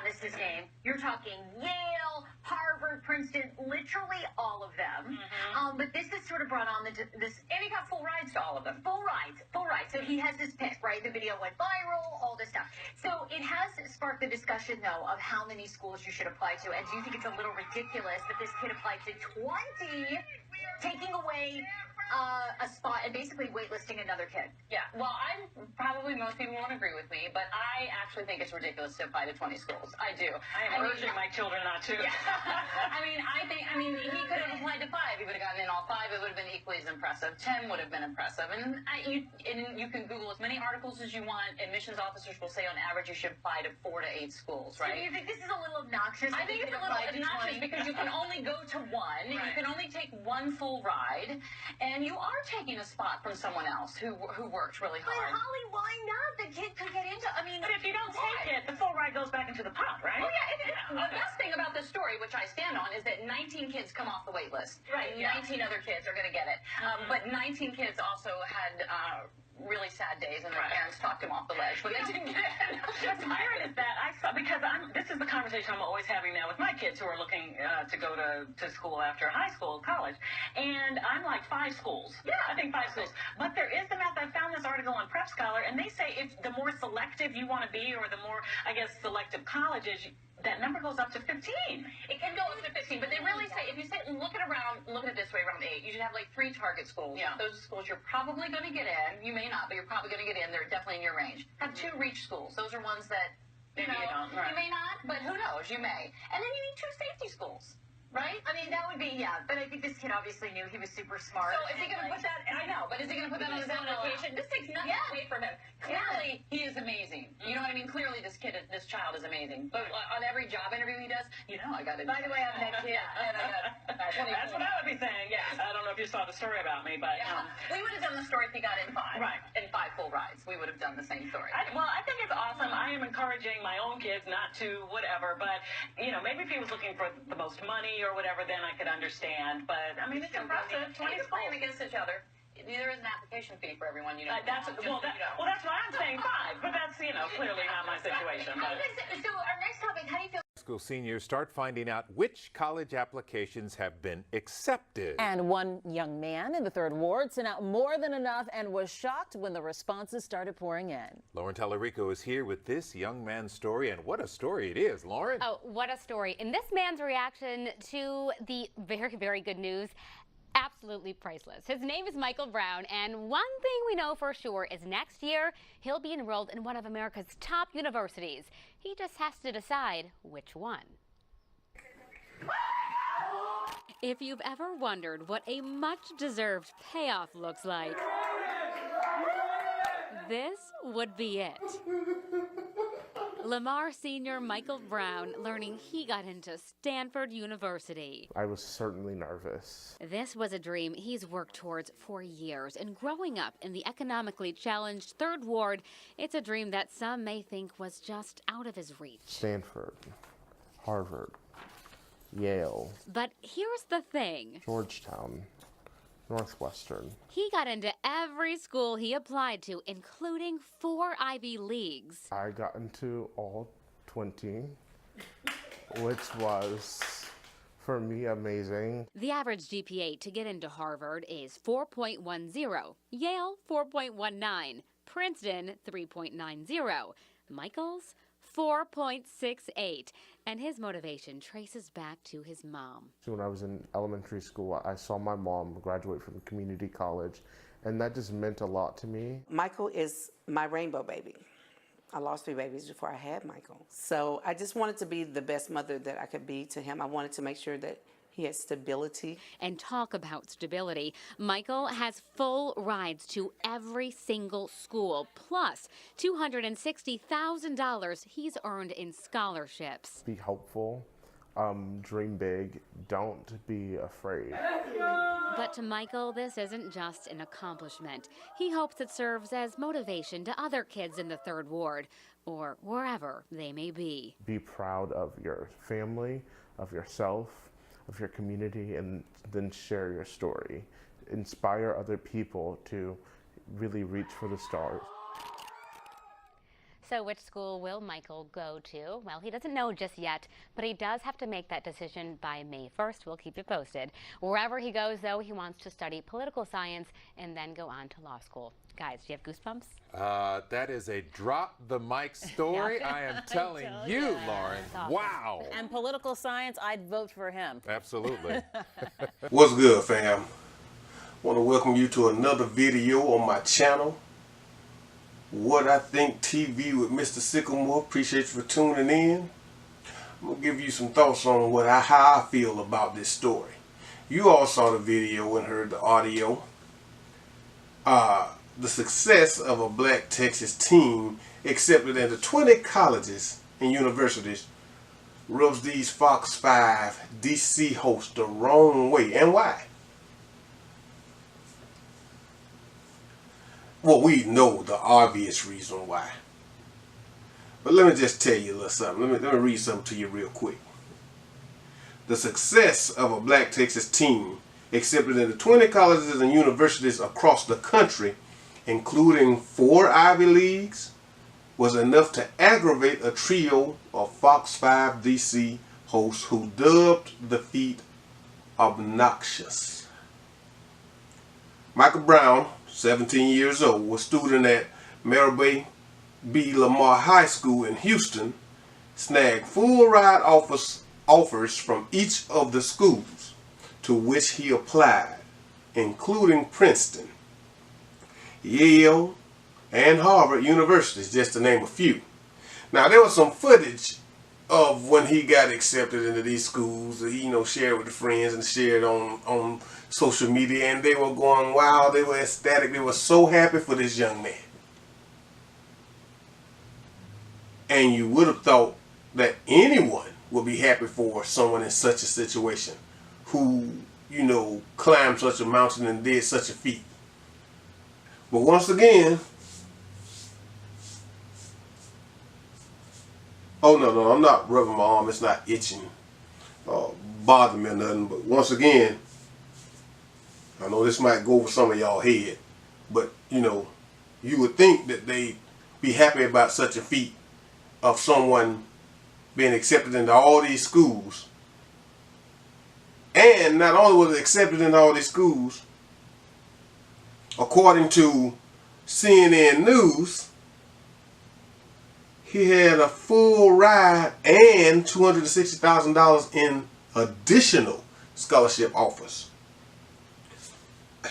hottest his name. You're talking Yale, Harvard, Princeton, literally all of them. But this has sort of brought on this, and he got full rides to all of them. Full rides. So he has this pick, right? The video went viral, all this stuff. So it has sparked the discussion, though, of how many schools you should apply to. And do you think it's a little ridiculous that this kid applied to 20, taking away a spot and basically waitlisting another kid? Yeah, well, probably most people won't agree with me, but I actually think it's ridiculous to apply to 20 schools. I do. I'm urging my children not to. Yeah. I mean, he could have applied to 5. He would have gotten in all 5. It would have been equally as impressive. 10 would have been impressive. And you can Google as many articles as you want. Admissions officers will say on average you should apply to 4 to 8 schools, right? So do you think this is a little obnoxious? I think it's a little obnoxious because you can only go to 1. Right. You can only take 1 full ride. And you are taking a spot from someone else who worked really hard. But Holly, why not? The kid could get into. But if you don't take it, the full ride goes back into the pot, right? Oh yeah. The best thing about this story, which I stand on, is that 19 kids come off the wait list. Right. 19 other kids are going to get it. But 19 kids also had really sad days, and their parents talked them off the ledge when they didn't get it. What's weird is that this is the conversation I'm always having now with my kids who are looking to go to school after high school, college, and I'm like 5 schools. Yeah, I think 5 schools. But there is the math. I found this article on Prep Scholar, and they say if the more selective you want to be, or the more, I guess, selective colleges, that number goes up to 15. It can go up to 15, but they really say, if you say, look at it this way, around 8, you should have like 3 target schools. Yeah. Those are schools you're probably going to get in. You may not, but you're probably going to get in. They're definitely in your range. Have 2 reach schools. Those are ones that, you don't. Right. You may not, but who knows? You may. And then you need 2 safety schools. Right? I mean, that would be, yeah. But I think this kid obviously knew he was super smart. So is he going to put that, I know, but is he going to put that on his application? This takes nothing away from him. Clearly, he is amazing. You know what I mean? Clearly, this child is amazing. But on every job interview he does, I got it. By the way, I'm next year. And I got 20. That's what I would be saying, yeah. I don't know if you saw the story about me, but... we would have done the story if he got in 5. Right. In 5 full rides. We would have done the same story. I think it's awesome. I am encouraging my own kids not to whatever, but, maybe if he was looking for the most money or whatever, then I could understand. But, I mean, it's impressive. 20 schools playing against each other. There is an application fee for everyone. That's why I'm saying 5, but that's, clearly not my situation. So our next topic, how do you feel? School seniors start finding out which college applications have been accepted. And one young man in the 3rd Ward sent out more than enough and was shocked when the responses started pouring in. Lauren Tallarico is here with this young man's story, and what a story it is, Lauren. Oh, what a story. And this man's reaction to the very, very good news, absolutely priceless. His name is Michael Brown, and one thing we know for sure is next year he'll be enrolled in one of America's top universities. He just has to decide which one. If you've ever wondered what a much-deserved payoff looks like, this would be it. Lamar senior Michael Brown learning he got into Stanford University. I was certainly nervous. This was a dream he's worked towards for years, and growing up in the economically challenged 3rd Ward, it's a dream that some may think was just out of his reach. Stanford, Harvard, Yale. But here's the thing. Georgetown, Northwestern. He got into every school he applied to, including 4 Ivy Leagues. I got into all 20, which was, for me, amazing. The average GPA to get into Harvard is 4.10, Yale 4.19, Princeton 3.90, Michael's 4.68, and his motivation traces back to his mom. When I was in elementary school, I saw my mom graduate from community college, and that just meant a lot to me. Michael is my rainbow baby. I lost 3 babies before I had Michael. So I just wanted to be the best mother that I could be to him. I wanted to make sure that he has stability. And talk about stability. Michael has full rides to every single school, plus $260,000 he's earned in scholarships. Be hopeful, dream big, don't be afraid. But to Michael, this isn't just an accomplishment. He hopes it serves as motivation to other kids in the 3rd Ward, or wherever they may be. Be proud of your family, of yourself, of your community, and then share your story. Inspire other people to really reach for the stars. So which school will Michael go to? Well, he doesn't know just yet, but he does have to make that decision by May 1st. We'll keep you posted. Wherever he goes, though, he wants to study political science and then go on to law school. Guys, do you have goosebumps? That is a drop the mic story. I am telling you, Lauren. Awesome. Wow. And political science, I'd vote for him. Absolutely. What's good, fam? Want to welcome you to another video on my channel. What I Think TV with Mr. Sycamore. Appreciate you for tuning in. I'm gonna give you some thoughts on how I feel about this story. You all saw the video and heard the audio. The success of a black Texas team accepted into 20 colleges and universities rubs these Fox 5 DC hosts the wrong way. And why? Well, we know the obvious reason why. But let me just tell you a little something. Let me read something to you real quick. The success of a black Texas team accepted into 20 colleges and universities across the country, including 4 Ivy Leagues, was enough to aggravate a trio of Fox 5 DC hosts who dubbed the feat obnoxious. Michael Brown, 17 years old, was a student at Maribay B. Lamar High School in Houston, snagged full ride offers from each of the schools to which he applied, including Princeton, Yale, and Harvard universities, just to name a few. Now, there was some footage of when he got accepted into these schools that he, shared with the friends and shared on social media, and they were going wild. They were ecstatic. They were so happy for this young man. And you would have thought that anyone would be happy for someone in such a situation who, climbed such a mountain and did such a feat. But once again, oh no, I'm not rubbing my arm. It's not itching or bothering me or nothing. But once again, I know this might go over some of y'all head, but you would think that they'd be happy about such a feat of someone being accepted into all these schools. And not only was it accepted into all these schools, according to CNN News, he had a full ride and $260,000 in additional scholarship offers.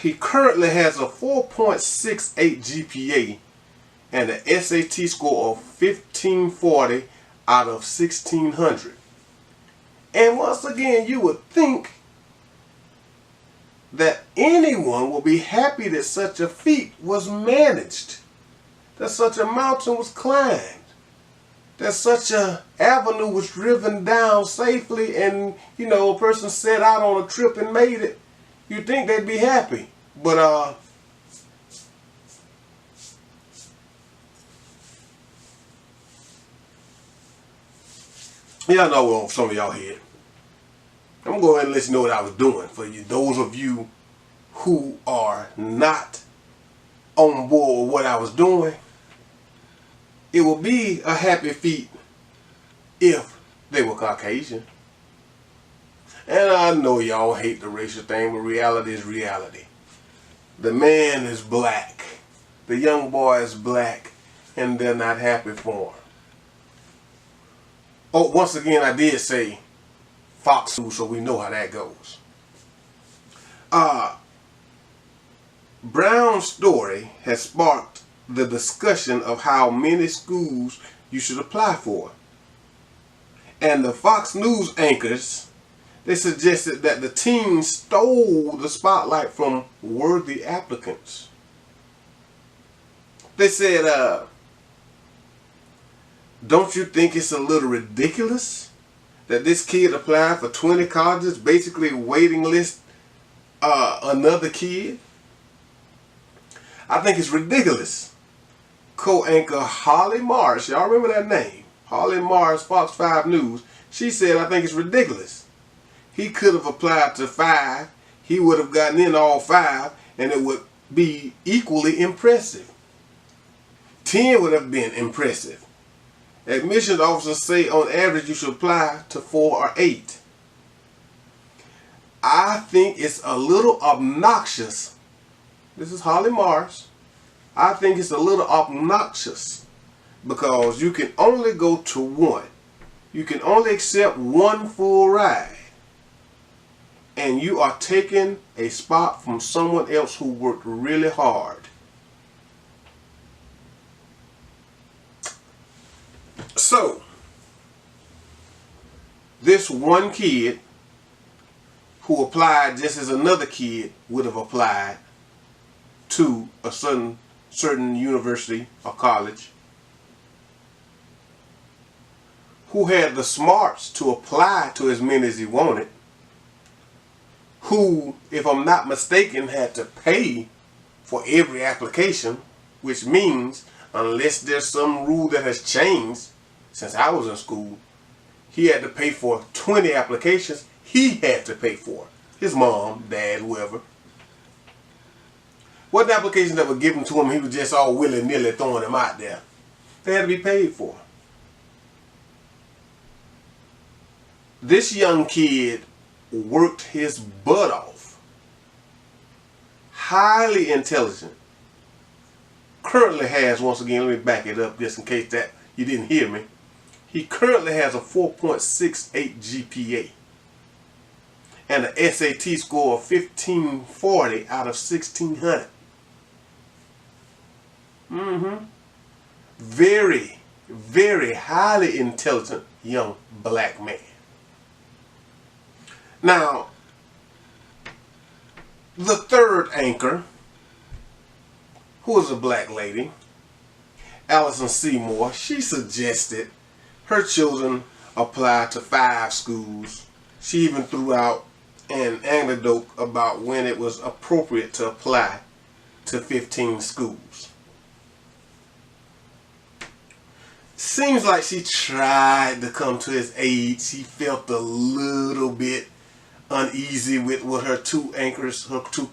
He currently has a 4.68 GPA and an SAT score of 1540 out of 1600. And once again, you would think that anyone would be happy that such a feat was managed, that such a mountain was climbed, that such a avenue was driven down safely, and a person set out on a trip and made it. You'd think they'd be happy. But y'all know where some of y'all head. I'm going to go ahead and let you know what I was doing for you. Those of you who are not on board with what I was doing, it would be a happy feat if they were Caucasian. And I know y'all hate the racial thing, but reality is reality. The man is black. The young boy is black, and they're not happy for him. Oh, once again, I did say Fox News, so we know how that goes. Brown's story has sparked the discussion of how many schools you should apply for. And the Fox News anchors, they suggested that the team stole the spotlight from worthy applicants. They said, don't you think it's a little ridiculous that this kid applied for 20 colleges, basically waiting list another kid? I think it's ridiculous. Co-anchor Holly Morris, y'all remember that name? Holly Morris, Fox 5 News. She said, I think it's ridiculous. He could have applied to 5. He would have gotten in all 5, and it would be equally impressive. 10 would have been impressive. Admissions officers say on average you should apply to 4 or 8. I think it's a little obnoxious. This is Holly Morris. I think it's a little obnoxious because you can only go to one. You can only accept one full ride. And you are taking a spot from someone else who worked really hard. So, this one kid who applied just as another kid would have applied to a certain university or college, who had the smarts to apply to as many as he wanted, who, if I'm not mistaken, had to pay for every application, which means unless there's some rule that has changed since I was in school, he had to pay for 20 applications he had to pay for. His mom, dad, whoever. What applications that were given to him, he was just all willy-nilly throwing them out there. They had to be paid for. This young kid worked his butt off. Highly intelligent. Currently has, once again, let me back it up just in case that you didn't hear me. He currently has a 4.68 GPA and an SAT score of 1540 out of 1600. Very, very highly intelligent young black man. Now, the third anchor, who is a black lady, Allison Seymour, she suggested her children apply to 5 schools. She even threw out an anecdote about when it was appropriate to apply to 15 schools. Seems like she tried to come to his aid. She felt a little bit uneasy with what her two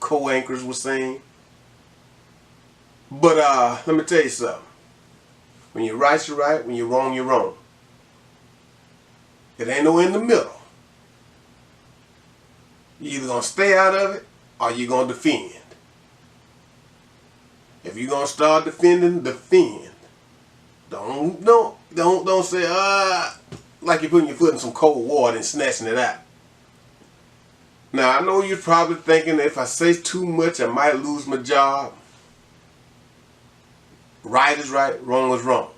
co-anchors were saying. But let me tell you something. When you're right, you're right. When you're wrong, you're wrong. It ain't no in the middle. You're either gonna stay out of it or you're gonna defend. If you're gonna start defending, defend. Don't say like you're putting your foot in some cold water and snatching it out. Now I know you're probably thinking that if I say too much I might lose my job. Right is right, wrong is wrong.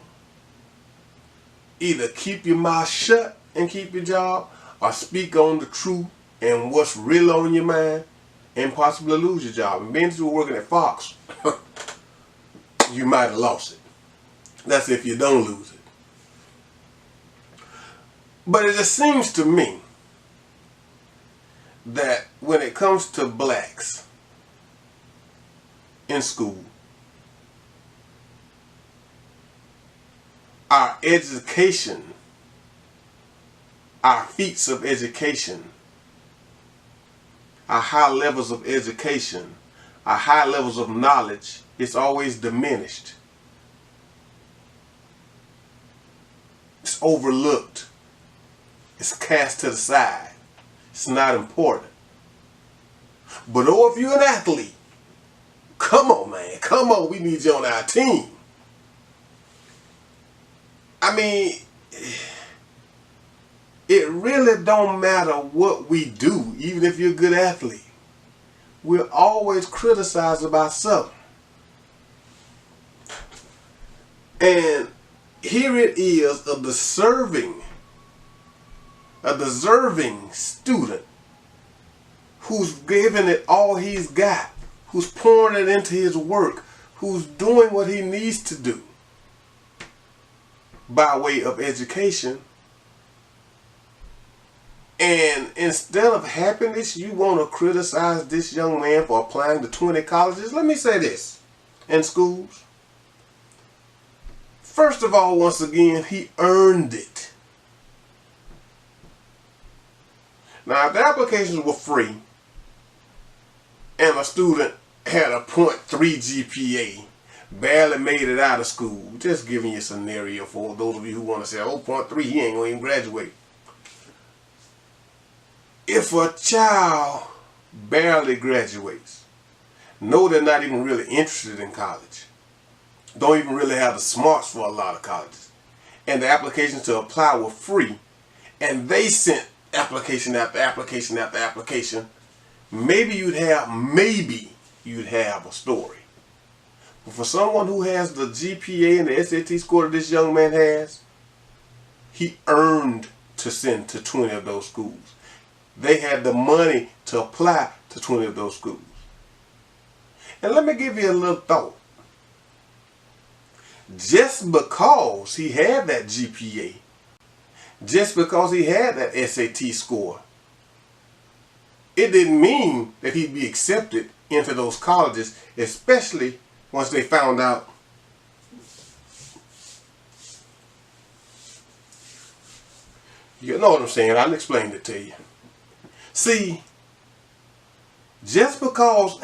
Either keep your mouth shut and keep your job, or speak on the truth and what's real on your mind and possibly lose your job. And being that you were working at Fox, you might have lost it. That's if you don't lose it. But it just seems to me that when it comes to blacks in school, our education, our feats of education, our high levels of education, our high levels of knowledge, it's always diminished. It's overlooked. It's cast to the side. It's not important. But oh, if you're an athlete, come on, man. Come on, we need you on our team. I mean, it really don't matter what we do, even if you're a good athlete. We're always criticized about something. And here it is, a deserving student who's giving it all he's got, who's pouring it into his work, who's doing what he needs to do by way of education. And instead of happiness, you want to criticize this young man for applying to 20 colleges. Let me say this, in schools. First of all, once again, he earned it. Now, if the applications were free and a student had a 0.3 GPA, barely made it out of school. Just giving you a scenario for those of you who want to say, oh, 0.3, he ain't going to even graduate. If a child barely graduates, know they're not even really interested in college, don't even really have the smarts for a lot of colleges, and the applications to apply were free, and they sent application after application after application, maybe you'd have a story. But for someone who has the GPA and the SAT score that this young man has, he earned to send to 20 of those schools. They had the money to apply to 20 of those schools. And let me give you a little thought. Just because he had that GPA, just because he had that SAT score, it didn't mean that he'd be accepted into those colleges, especially once they found out you know what I'm saying. I'll explain it to you. See, just because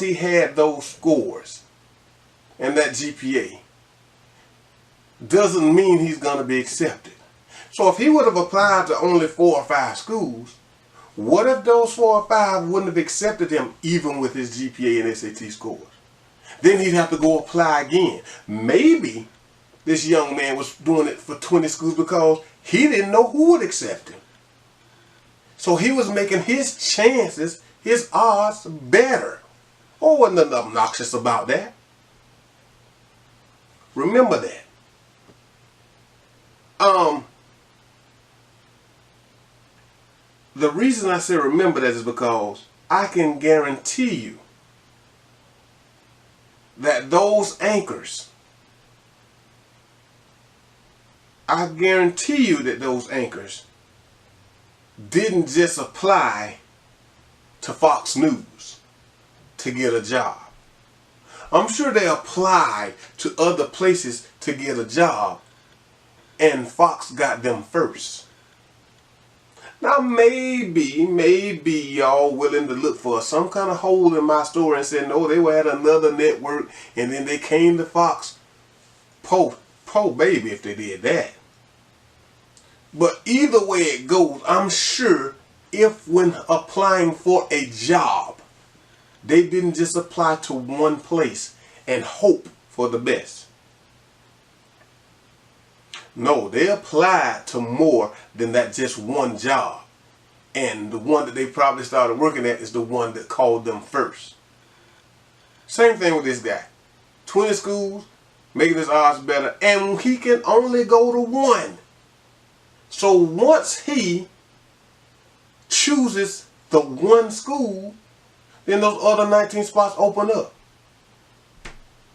he had those scores and that GPA doesn't mean he's going to be accepted. So if he would have applied to only 4 or 5 schools, what if those 4 or 5 wouldn't have accepted him even with his GPA and SAT scores? Then he'd have to go apply again. Maybe this young man was doing it for 20 schools because he didn't know who would accept him. So he was making his chances, his odds better. Oh, wasn't nothing obnoxious about that. Remember that. The reason I say remember that is because I can guarantee you that those anchors, didn't just apply to Fox News to get a job. I'm sure they applied to other places to get a job, and Fox got them first. Now maybe y'all willing to look for some kind of hole in my story and say, no, they were at another network and then they came to Fox. Po baby if they did that. But either way it goes, I'm sure if when applying for a job, they didn't just apply to one place and hope for the best. No, they applied to more than that just one job. And the one that they probably started working at is the one that called them first. Same thing with this guy. 20 schools, making his odds better, and he can only go to one. So once he chooses the one school, then those other 19 spots open up.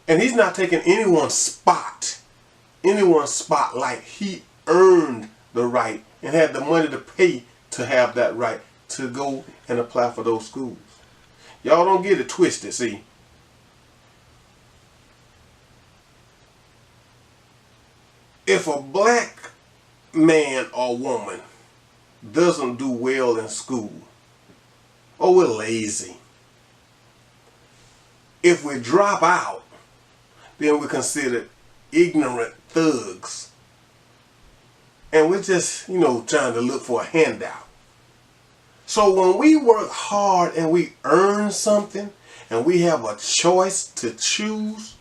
And he's not taking anyone's spotlight. He earned the right and had the money to pay to have that right to go and apply for those schools. Y'all don't get it twisted, see. If a black man or woman doesn't do well in school, or we're lazy, if we drop out, then we're considered ignorant thugs. And we're just, trying to look for a handout. So when we work hard and we earn something and we have a choice to choose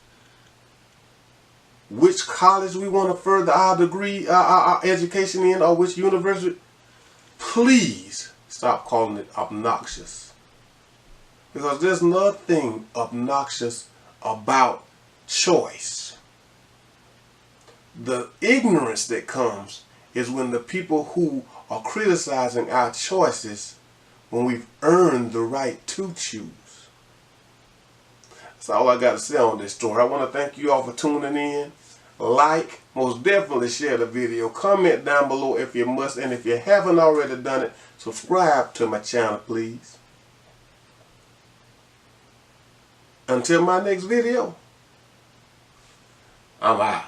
which college we want to further our degree, our education in, or which university, please stop calling it obnoxious. Because there's nothing obnoxious about choice. The ignorance that comes is when the people who are criticizing our choices, when we've earned the right to choose. That's all I got to say on this story. I want to thank you all for tuning in. Like, most definitely share the video. Comment down below if you must. And if you haven't already done it, subscribe to my channel, please. Until my next video, I'm out.